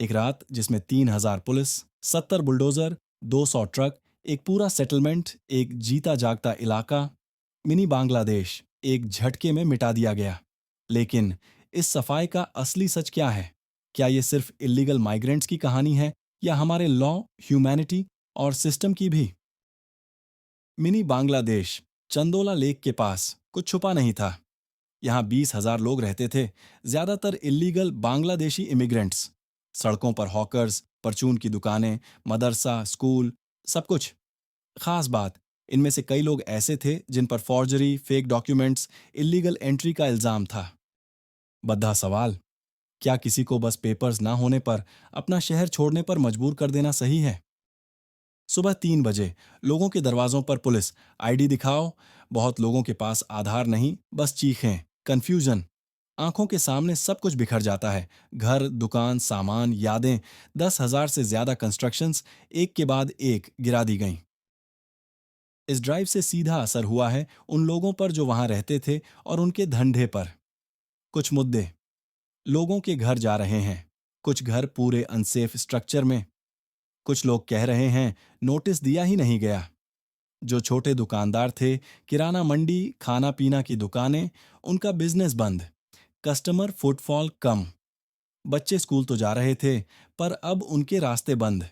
एक रात जिसमें 3,000 पुलिस, 70 बुलडोजर, 200 ट्रक, एक पूरा सेटलमेंट, एक जीता जागता इलाका, मिनी बांग्लादेश एक झटके में मिटा दिया गया। लेकिन इस सफाई का असली सच क्या है? क्या ये सिर्फ इलीगल माइग्रेंट्स की कहानी है या हमारे लॉ, ह्यूमैनिटी और सिस्टम की भी? मिनी बांग्लादेश चंदोला लेक के पास कुछ छुपा नहीं था। यहाँ 20,000 लोग रहते थे, ज्यादातर इलीगल बांग्लादेशी इमिग्रेंट्स। सड़कों पर हॉकर्स, परचून की दुकानें, मदरसा, स्कूल, सब कुछ। खास बात, इनमें से कई लोग ऐसे थे जिन पर forgery, fake documents, illegal entry का इल्जाम था। बद्धा सवाल, क्या किसी को बस पेपर्स ना होने पर अपना शहर छोड़ने पर मजबूर कर देना सही है? सुबह 3 बजे लोगों के दरवाजों पर पुलिस, आईडी दिखाओ। बहुत लोगों के पास आधार नहीं, बस चीखें, कंफ्यूजन। आंखों के सामने सब कुछ बिखर जाता है। घर, दुकान, सामान, यादें। 10,000 से ज्यादा कंस्ट्रक्शंस एक के बाद एक गिरा दी गईं। इस ड्राइव से सीधा असर हुआ है उन लोगों पर जो वहां रहते थे और उनके धंधे पर। कुछ मुद्दे, लोगों के घर जा रहे हैं, कुछ घर पूरे अनसेफ स्ट्रक्चर में। कुछ लोग कह रहे हैं नोटिस दिया ही नहीं गया। जो छोटे दुकानदार थे, किराना मंडी, खाना पीना की दुकानें, उनका बिजनेस बंद, कस्टमर फुटफॉल कम। बच्चे स्कूल तो जा रहे थे, पर अब उनके रास्ते बंद।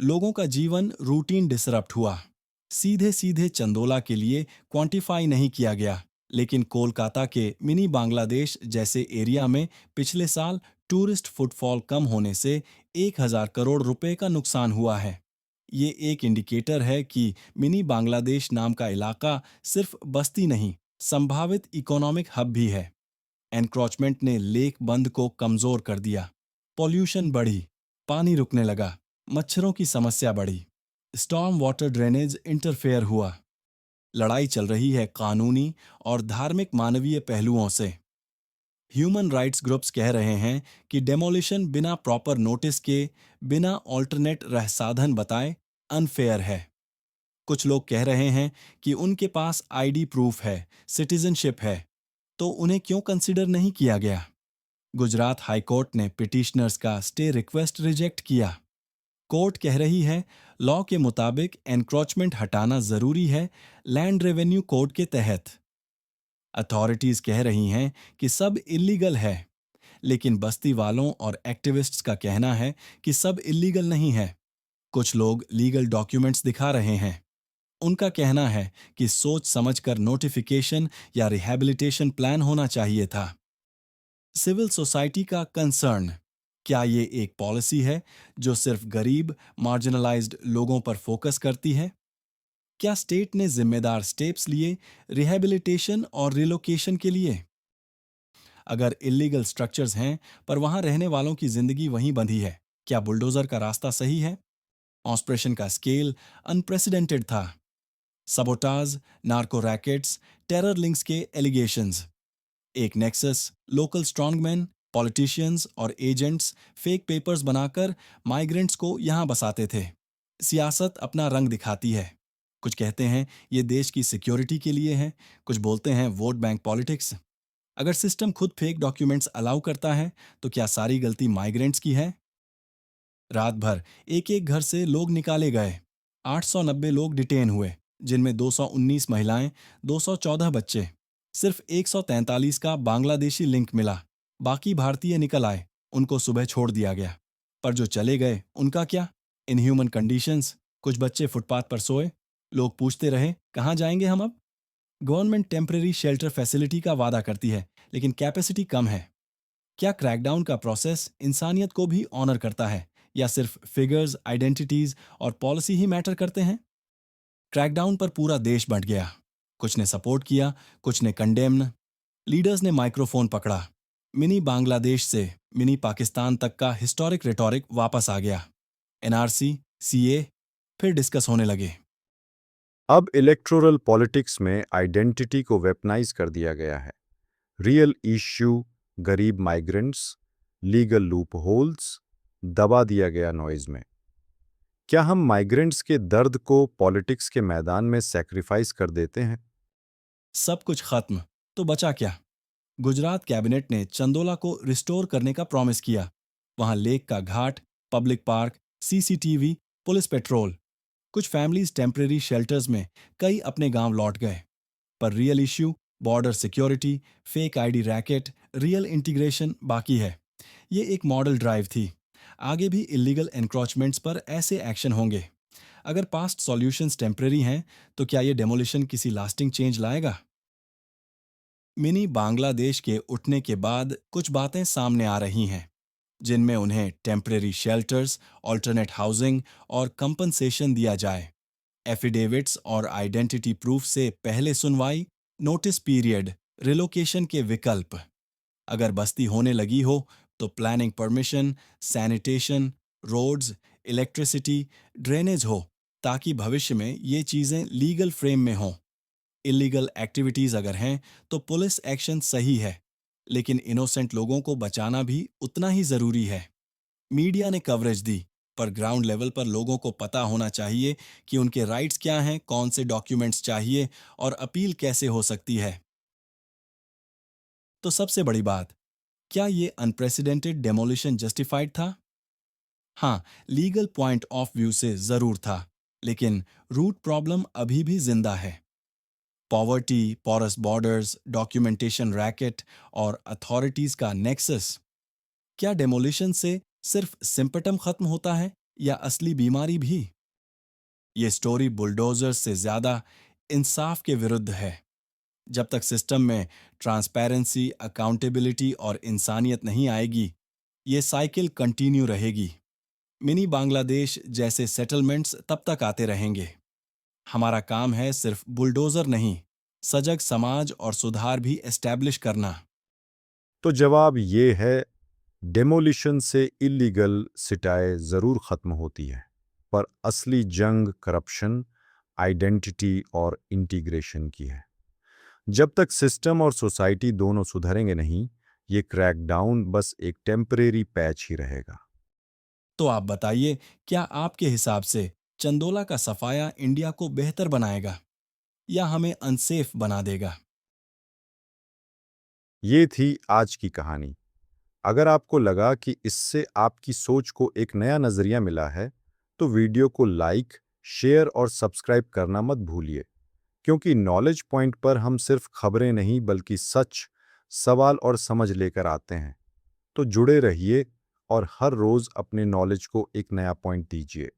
लोगों का जीवन रूटीन डिसरप्ट हुआ। सीधे सीधे चंदोला के लिए क्वांटिफाई नहीं किया गया, लेकिन कोलकाता के मिनी बांग्लादेश जैसे एरिया में पिछले साल टूरिस्ट फुटफॉल कम होने से 1,000 करोड़ रुपए का नुकसान हुआ है। ये एक इंडिकेटर है कि मिनी बांग्लादेश नाम का इलाका सिर्फ बस्ती नहीं, संभावित इकोनॉमिक हब भी है। एनक्रोचमेंट ने लेक बंद को कमजोर कर दिया। पॉल्यूशन बढ़ी, पानी रुकने लगा, मच्छरों की समस्या बढ़ी, स्टॉर्म वाटर ड्रेनेज इंटरफेयर हुआ। लड़ाई चल रही है कानूनी और धार्मिक मानवीय पहलुओं से। ह्यूमन राइट्स ग्रुप्स कह रहे हैं कि डेमोलिशन बिना प्रॉपर नोटिस के, बिना ऑल्टरनेट रह साधन बताए, अनफेयर है। कुछ लोग कह रहे हैं कि उनके पास आईडी प्रूफ है, सिटीजनशिप है, तो उन्हें क्यों कंसिडर नहीं किया गया? गुजरात हाईकोर्ट ने पिटिशनर्स का स्टे रिक्वेस्ट रिजेक्ट किया। कोर्ट कह रही है लॉ के मुताबिक एनक्रोचमेंट हटाना जरूरी है, लैंड रेवेन्यू कोड के तहत। अथॉरिटीज कह रही हैं कि सब इलीगल है, लेकिन बस्ती वालों और एक्टिविस्ट्स का कहना है कि सब इलीगल नहीं है। कुछ लोग लीगल डॉक्यूमेंट्स दिखा रहे हैं। उनका कहना है कि सोच समझकर नोटिफिकेशन या रिहैबिलिटेशन प्लान होना चाहिए था। सिविल सोसाइटी का कंसर्न, क्या ये एक पॉलिसी है जो सिर्फ गरीब, मार्जिनलाइज्ड लोगों पर फोकस करती है? क्या स्टेट ने जिम्मेदार स्टेप्स लिए रिहैबिलिटेशन और रिलोकेशन के लिए? अगर इलीगल स्ट्रक्चर्स हैं पर वहां रहने वालों की जिंदगी वहीं बंधी है, क्या बुलडोजर का रास्ता सही है? ऑपरेशन का स्केल अनप्रेसिडेंटेड था। Sabotage, narco rackets, terror links के एलिगेशंस। एक नेक्सस, लोकल स्ट्रॉन्गमैन, पॉलिटिशियंस और एजेंट्स फेक पेपर्स बनाकर माइग्रेंट्स को यहां बसाते थे। सियासत अपना रंग दिखाती है। कुछ कहते हैं ये देश की सिक्योरिटी के लिए है, कुछ बोलते हैं वोट बैंक पॉलिटिक्स। अगर सिस्टम खुद फेक डॉक्यूमेंट्स अलाउ करता है, तो क्या सारी गलती माइग्रेंट्स की है? रात भर एक एक घर से लोग निकाले गए। 890 लोग डिटेन हुए, जिनमें 219 महिलाएं, 214 बच्चे। सिर्फ 143 का बांग्लादेशी लिंक मिला, बाकी भारतीय निकल आए। उनको सुबह छोड़ दिया गया। पर जो चले गए उनका क्या? इनह्यूमन कंडीशंस, कुछ बच्चे फुटपाथ पर सोए। लोग पूछते रहे कहाँ जाएंगे हम अब? गवर्नमेंट टेम्परेरी शेल्टर फैसिलिटी का वादा करती है, लेकिन कैपेसिटी कम है। क्या क्रैकडाउन का प्रोसेस इंसानियत को भी ऑनर करता है, या सिर्फ फिगर्स, आइडेंटिटीज और पॉलिसी ही मैटर करते हैं? क्रैकडाउन पर पूरा देश बंट गया। कुछ ने सपोर्ट किया, कुछ ने कंडेम्न। लीडर्स ने माइक्रोफोन पकड़ा। मिनी बांग्लादेश से मिनी पाकिस्तान तक का हिस्टोरिक रिटोरिक वापस आ गया। एनआरसी, सीए फिर डिस्कस होने लगे। अब इलेक्टोरल पॉलिटिक्स में आइडेंटिटी को वेपनाइज कर दिया गया है। रियल इश्यू गरीब माइग्रेंट्स, लीगल लूप होल्स दबा दिया गया नॉइज में। क्या हम माइग्रेंट्स के दर्द को पॉलिटिक्स के मैदान में सैक्रिफाइस कर देते हैं? सब कुछ खत्म, तो बचा क्या? गुजरात कैबिनेट ने चंदोला को रिस्टोर करने का प्रॉमिस किया। वहां लेक का घाट, public park, CCTV, police patrol. कुछ फैमिलीज टेम्परेरी शेल्टर्स में, कई अपने गांव लौट गए। पर real issue, border security, fake ID racket, real integration बाकी है। ये एक मॉडल ड्राइव थी। आगे भी इलीगल एनक्रोचमेंट्स पर ऐसे एक्शन होंगे। अगर पास्ट सॉल्यूशंस टेम्परेरी हैं, तो क्या ये डेमोलिशन किसी लास्टिंग चेंज लाएगा? मिनी बांग्लादेश के उठने के बाद कुछ बातें सामने आ रही हैं, जिनमें उन्हें टेम्परेरी शेल्टर्स, ऑल्टरनेट हाउसिंग और कंपनसेशन दिया जाए। एफिडेविट्स और आइडेंटिटी प्रूफ से पहले सुनवाई, नोटिस पीरियड, रिलोकेशन के विकल्प। अगर बस्ती होने लगी हो तो planning permission, sanitation, roads, electricity, drainage हो, ताकि भविष्य में ये चीज़ें लीगल फ्रेम में हों। इलीगल एक्टिविटीज़ अगर हैं तो पुलिस एक्शन सही है, लेकिन इनोसेंट लोगों को बचाना भी उतना ही ज़रूरी है। मीडिया ने कवरेज दी, पर ग्राउंड लेवल पर लोगों को पता होना चाहिए कि उनके राइट्स क्या हैं, कौन से डॉक्यूमेंट्स चाहिए और अपील कैसे हो सकती है। तो सबसे बड़ी बात, क्या ये अनप्रेसिडेंटेड डेमोलिशन जस्टिफाइड था? हाँ, लीगल पॉइंट ऑफ व्यू से जरूर था, लेकिन रूट प्रॉब्लम अभी भी जिंदा है। Poverty, porous borders, documentation racket और अथॉरिटीज का नेक्सस। क्या डेमोलिशन से सिर्फ सिम्पटम खत्म होता है या असली बीमारी भी? ये स्टोरी बुलडोजर्स से ज्यादा इंसाफ के विरुद्ध है। जब तक सिस्टम में ट्रांसपेरेंसी, अकाउंटेबिलिटी और इंसानियत नहीं आएगी, ये साइकिल कंटिन्यू रहेगी। मिनी बांग्लादेश जैसे सेटलमेंट्स तब तक आते रहेंगे। हमारा काम है सिर्फ बुलडोजर नहीं, सजग समाज और सुधार भी एस्टैब्लिश करना। तो जवाब ये है, डेमोलिशन से इलीगल सिटाएं ज़रूर ख़त्म होती है, पर असली जंग करप्शन, आइडेंटिटी और इंटीग्रेशन की है। जब तक सिस्टम और सोसाइटी दोनों सुधरेंगे नहीं, ये क्रैकडाउन बस एक टेम्परेरी पैच ही रहेगा। तो आप बताइए, क्या आपके हिसाब से चंदोला का सफाया इंडिया को बेहतर बनाएगा या हमें अनसेफ बना देगा? ये थी आज की कहानी। अगर आपको लगा कि इससे आपकी सोच को एक नया नज़रिया मिला है, तो वीडियो को लाइक, शेयर और सब्सक्राइब करना मत भूलिए, क्योंकि नॉलेज पॉइंट पर हम सिर्फ खबरें नहीं बल्कि सच, सवाल और समझ लेकर आते हैं। तो जुड़े रहिए और हर रोज़ अपने नॉलेज को एक नया पॉइंट दीजिए।